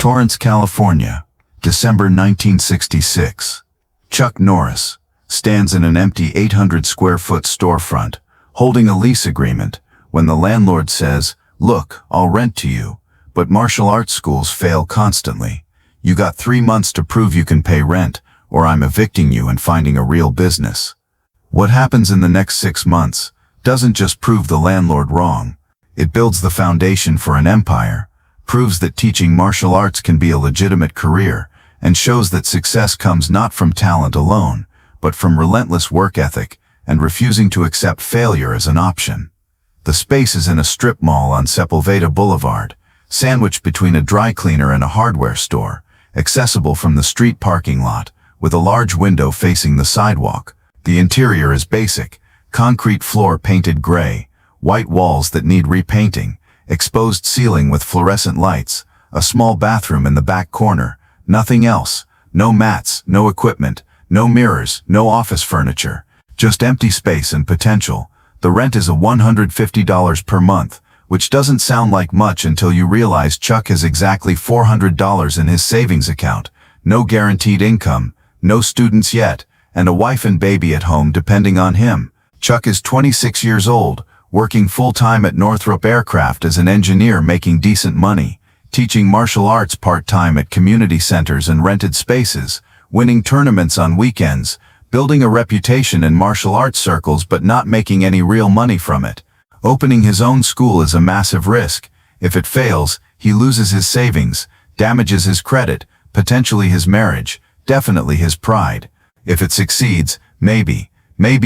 Torrance, California, December 1966. Chuck Norris stands in an empty 800-square-foot storefront, holding a lease agreement, when the landlord says, "Look, I'll rent to you, but martial arts schools fail constantly. You got 3 months to prove you can pay rent, or I'm evicting you and finding a real business." What happens in the next 6 months doesn't just prove the landlord wrong. It builds the foundation for an empire, proves that teaching martial arts can be a legitimate career, and shows that success comes not from talent alone, but from relentless work ethic and refusing to accept failure as an option. The space is in a strip mall on Sepulveda Boulevard, sandwiched between a dry cleaner and a hardware store, accessible from the street parking lot, with a large window facing the sidewalk. The interior is basic: concrete floor painted gray, white walls that need repainting, exposed ceiling with fluorescent lights, a small bathroom in the back corner, nothing else. No mats, no equipment, no mirrors, no office furniture, just empty space and potential. The rent is $150 per month, which doesn't sound like much until you realize Chuck has exactly $400 in his savings account, no guaranteed income, no students yet, and a wife and baby at home depending on him. Chuck is 26 years old, working full-time at Northrop Aircraft as an engineer, making decent money, teaching martial arts part-time at community centers and rented spaces, winning tournaments on weekends, building a reputation in martial arts circles but not making any real money from it. Opening his own school is a massive risk. If it fails, he loses his savings, damages his credit, potentially his marriage, definitely his pride. If it succeeds, maybe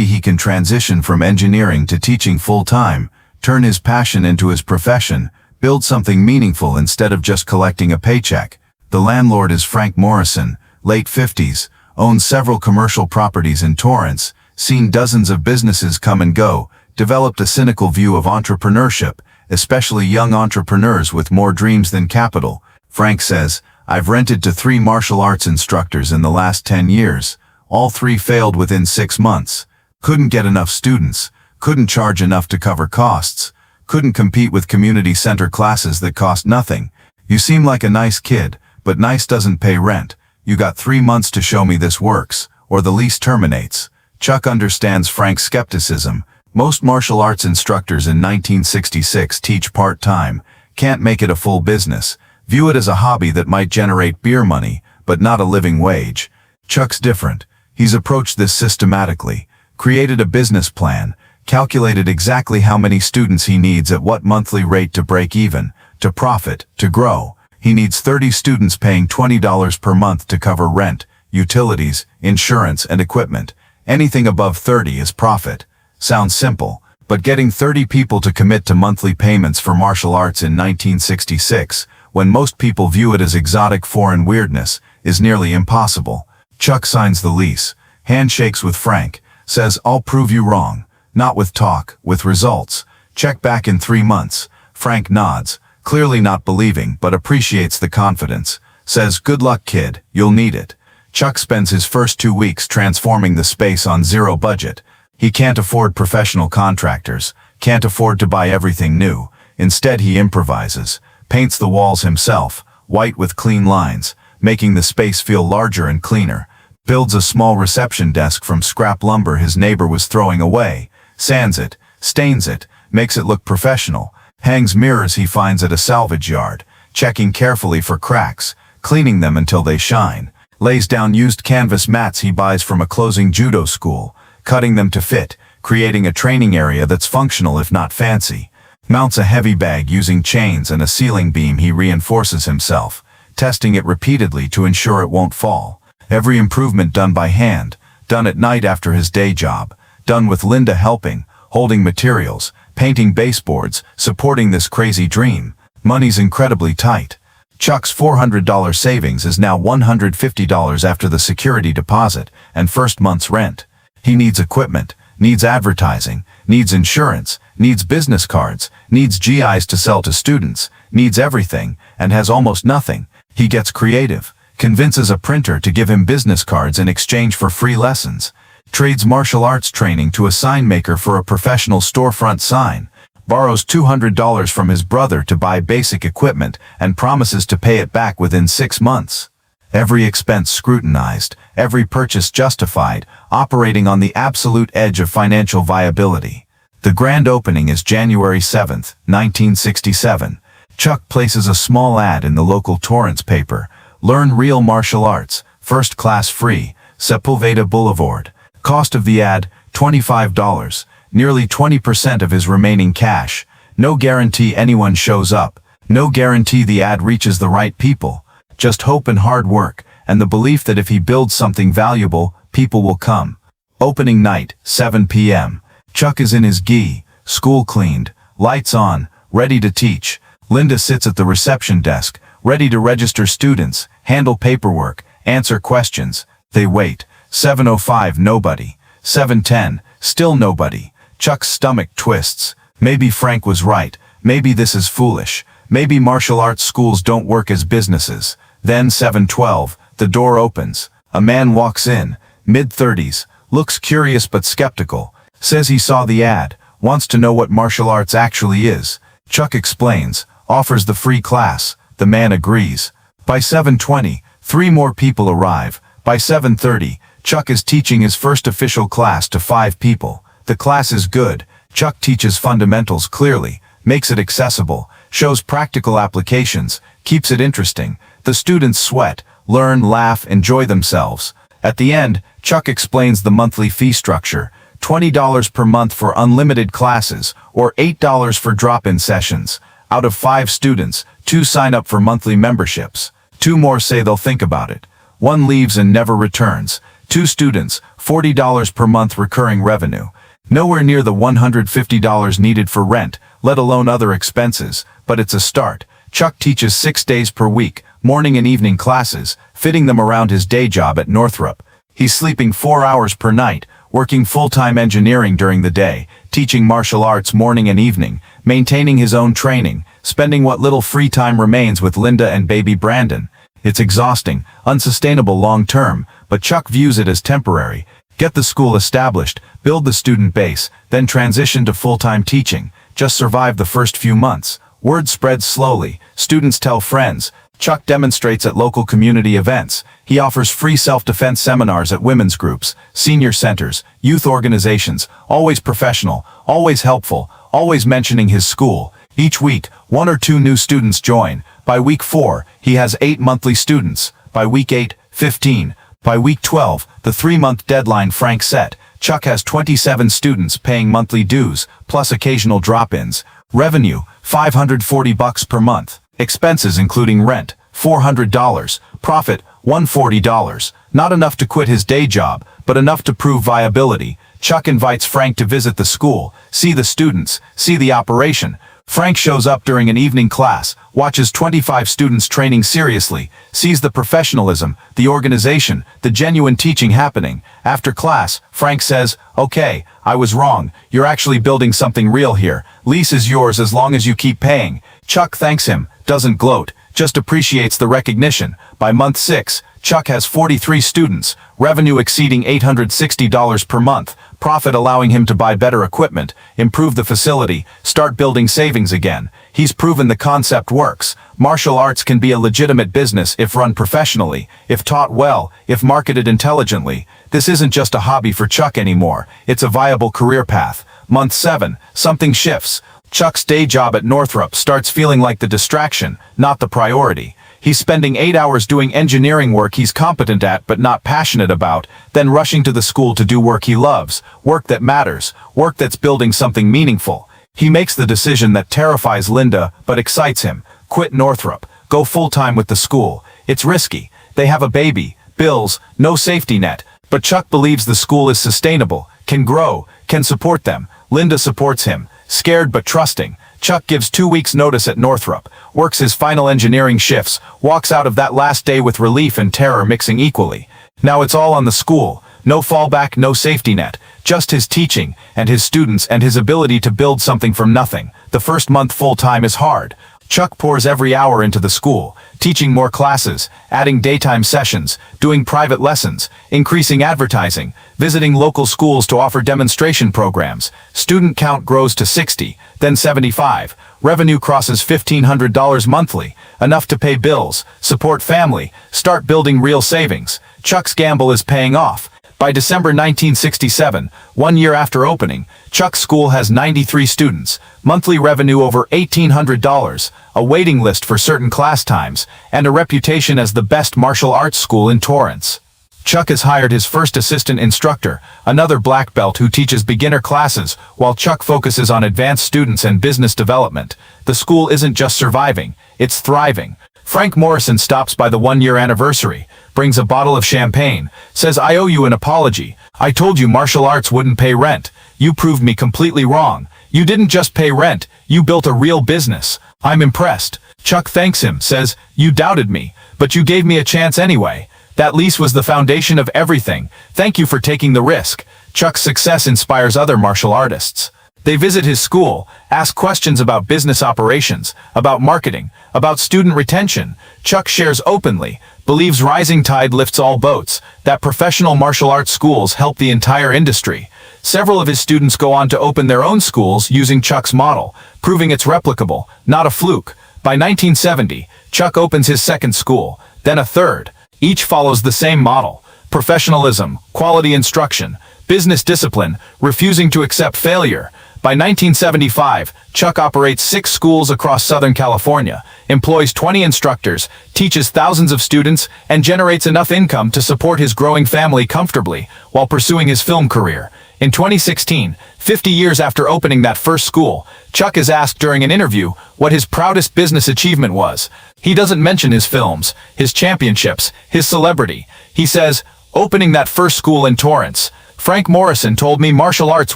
he can transition from engineering to teaching full-time, turn his passion into his profession, build something meaningful instead of just collecting a paycheck. The landlord is Frank Morrison, late 50s, owns several commercial properties in Torrance, seen dozens of businesses come and go, developed a cynical view of entrepreneurship, especially young entrepreneurs with more dreams than capital. Frank says, "I've rented to 3 martial arts instructors in the last 10 years. All 3 failed within 6 months. Couldn't get enough students, couldn't charge enough to cover costs, couldn't compete with community center classes that cost nothing. You seem like a nice kid, but nice doesn't pay rent. You got 3 months to show me this works, or the lease terminates." Chuck understands Frank's skepticism. Most martial arts instructors in 1966 teach part-time, can't make it a full business, view it as a hobby that might generate beer money, but not a living wage. Chuck's different. He's approached this systematically, created a business plan, calculated exactly how many students he needs at what monthly rate to break even, to profit, to grow. He needs 30 students paying $20 per month to cover rent, utilities, insurance, and equipment. Anything above 30 is profit. Sounds simple, but getting 30 people to commit to monthly payments for martial arts in 1966, when most people view it as exotic foreign weirdness, is nearly impossible. Chuck signs the lease, handshakes with Frank, says, "I'll prove you wrong." Not with talk, with results. Check back in 3 months. Frank nods, clearly not believing, but appreciates the confidence. Says, "Good luck, kid, you'll need it." Chuck spends his first 2 weeks transforming the space on zero budget. He can't afford professional contractors, can't afford to buy everything new. Instead, he improvises, paints the walls himself, white with clean lines, making the space feel larger and cleaner. Builds a small reception desk from scrap lumber his neighbor was throwing away, sands it, stains it, makes it look professional, hangs mirrors he finds at a salvage yard, checking carefully for cracks, cleaning them until they shine, lays down used canvas mats he buys from a closing judo school, cutting them to fit, creating a training area that's functional if not fancy, mounts a heavy bag using chains and a ceiling beam he reinforces himself, testing it repeatedly to ensure it won't fall. Every improvement done by hand, done at night after his day job, done with Linda helping, holding materials, painting baseboards, supporting this crazy dream. Money's incredibly tight. Chuck's $400 savings is now $150 after the security deposit and first month's rent. He needs equipment, needs advertising, needs insurance, needs business cards, needs GIs to sell to students, needs everything, and has almost nothing. He gets creative. Convinces a printer to give him business cards in exchange for free lessons, trades martial arts training to a sign maker for a professional storefront sign, borrows $200 from his brother to buy basic equipment and promises to pay it back within 6 months. Every expense scrutinized, every purchase justified, operating on the absolute edge of financial viability. The grand opening is January 7, 1967. Chuck places a small ad in the local Torrance paper. Learn real martial arts, first class free, Sepulveda Boulevard. Cost of the ad, $25, nearly 20% of his remaining cash. No guarantee anyone shows up. No guarantee the ad reaches the right people. Just hope and hard work, and the belief that if he builds something valuable, people will come. Opening night, 7 p.m. Chuck is in his gi, school cleaned, lights on, ready to teach. Linda sits at the reception desk, ready to register students, handle paperwork, answer questions. They wait. 7:05, nobody. 7:10, still nobody. Chuck's stomach twists. Maybe Frank was right. Maybe this is foolish. Maybe martial arts schools don't work as businesses. Then 7:12, the door opens. A man walks in, mid-30s, looks curious but skeptical. Says he saw the ad, wants to know what martial arts actually is. Chuck explains, offers the free class. The man agrees. By 7:20, 3 more people arrive. By 7:30, Chuck is teaching his first official class to 5 people. The class is good. Chuck teaches fundamentals clearly, makes it accessible, shows practical applications, keeps it interesting. The students sweat, learn, laugh, enjoy themselves. At the end, Chuck explains the monthly fee structure. $20 per month for unlimited classes, or $8 for drop-in sessions. Out of 5 students, 2 sign up for monthly memberships. 2 more say they'll think about it. 1 leaves and never returns. 2 students, $40 per month recurring revenue. Nowhere near the $150 needed for rent, let alone other expenses, but it's a start. Chuck teaches 6 days per week, morning and evening classes, fitting them around his day job at Northrop. He's sleeping 4 hours per night, working full-time engineering during the day, teaching martial arts morning and evening, maintaining his own training, spending what little free time remains with Linda and baby Brandon. It's exhausting, unsustainable long-term, but Chuck views it as temporary. Get the school established, build the student base, then transition to full-time teaching. Just survive the first few months. Word spreads slowly. Students tell friends. Chuck demonstrates at local community events. He offers free self-defense seminars at women's groups, senior centers, youth organizations, always professional, always helpful, always mentioning his school. Each week, 1 or 2 new students join. By week 4, he has 8 monthly students. By week 8, 15. By week 12, the 3-month deadline Frank set, Chuck has 27 students paying monthly dues, plus occasional drop-ins. Revenue, $540 per month. Expenses including rent, $400. Profit, $140. Not enough to quit his day job, but enough to prove viability. Chuck invites Frank to visit the school, see the students, see the operation. Frank shows up during an evening class, watches 25 students training seriously, sees the professionalism, the organization, the genuine teaching happening. After class, Frank says, "Okay, I was wrong. You're actually building something real here. Lease is yours as long as you keep paying." Chuck thanks him, doesn't gloat, just appreciates the recognition. By month 6, Chuck has 43 students, revenue exceeding $860 per month, profit allowing him to buy better equipment, improve the facility, start building savings again. He's proven the concept works. Martial arts can be a legitimate business if run professionally, if taught well, if marketed intelligently. This isn't just a hobby for Chuck anymore, it's a viable career path. Month 7, something shifts. Chuck's day job at Northrop starts feeling like the distraction, not the priority. He's spending 8 hours doing engineering work he's competent at but not passionate about, then rushing to the school to do work he loves, work that matters, work that's building something meaningful. He makes the decision that terrifies Linda but excites him. Quit Northrop, go full-time with the school. It's risky. They have a baby, bills, no safety net. But Chuck believes the school is sustainable, can grow, can support them. Linda supports him, scared but trusting. Chuck gives 2 weeks notice at Northrop, works his final engineering shifts, walks out of that last day with relief and terror mixing equally. Now it's all on the school. No fallback, no safety net. Just his teaching, and his students, and his ability to build something from nothing. The first month full-time is hard. Chuck pours every hour into the school, teaching more classes, adding daytime sessions, doing private lessons, increasing advertising, visiting local schools to offer demonstration programs. Student count grows to 60, then 75. Revenue crosses $1,500 monthly, enough to pay bills, support family, start building real savings. Chuck's gamble is paying off. By December 1967, 1 year after opening, Chuck's school has 93 students, monthly revenue over $1,800, a waiting list for certain class times, and a reputation as the best martial arts school in Torrance. Chuck has hired his first assistant instructor, another black belt who teaches beginner classes, while Chuck focuses on advanced students and business development. The school isn't just surviving, it's thriving. Frank Morrison stops by the 1-year anniversary, brings a bottle of champagne, says, "I owe you an apology. I told you martial arts wouldn't pay rent. You proved me completely wrong. You didn't just pay rent, you built a real business. I'm impressed." Chuck thanks him, says, "You doubted me, but you gave me a chance anyway. That lease was the foundation of everything. Thank you for taking the risk." Chuck's success inspires other martial artists. They visit his school, ask questions about business operations, about marketing, about student retention. Chuck shares openly, believes rising tide lifts all boats, that professional martial arts schools help the entire industry. Several of his students go on to open their own schools using Chuck's model, proving it's replicable, not a fluke. By 1970, Chuck opens his second school, then a third. Each follows the same model: professionalism, quality instruction, business discipline, refusing to accept failure. By 1975, Chuck operates 6 schools across Southern California, employs 20 instructors, teaches thousands of students, and generates enough income to support his growing family comfortably while pursuing his film career. In 2016, 50 years after opening that first school, Chuck is asked during an interview what his proudest business achievement was. He doesn't mention his films, his championships, his celebrity. He says, "Opening that first school in Torrance. Frank Morrison told me martial arts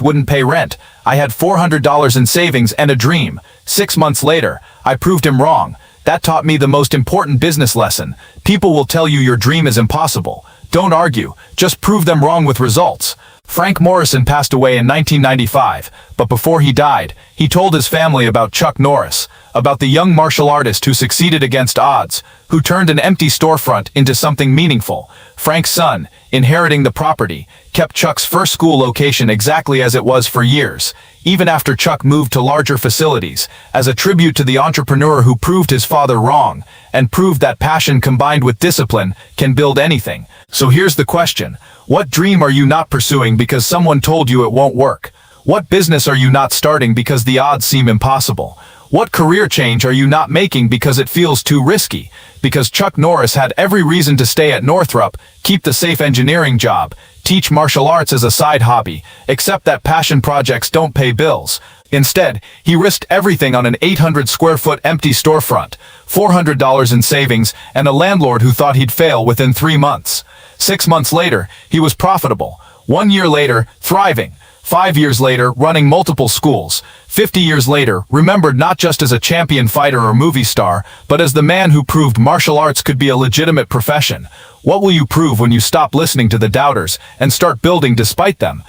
wouldn't pay rent. I had $400 in savings and a dream. 6 months later, I proved him wrong. That taught me the most important business lesson. People will tell you your dream is impossible. Don't argue, just prove them wrong with results." Frank Morrison passed away in 1995, but before he died, he told his family about Chuck Norris, about the young martial artist who succeeded against odds, who turned an empty storefront into something meaningful. Frank's son, inheriting the property, kept Chuck's first school location exactly as it was for years, even after Chuck moved to larger facilities, as a tribute to the entrepreneur who proved his father wrong, and proved that passion combined with discipline can build anything. So here's the question: what dream are you not pursuing because someone told you it won't work? What business are you not starting because the odds seem impossible? What career change are you not making because it feels too risky? Because Chuck Norris had every reason to stay at Northrop, keep the safe engineering job, teach martial arts as a side hobby, accept that passion projects don't pay bills. Instead, he risked everything on an 800-square-foot empty storefront, $400 in savings, and a landlord who thought he'd fail within 3 months. 6 months later, he was profitable. 1 year later, thriving. 5 years later, running multiple schools. 50 years later, remembered not just as a champion fighter or movie star, but as the man who proved martial arts could be a legitimate profession. What will you prove when you stop listening to the doubters and start building despite them?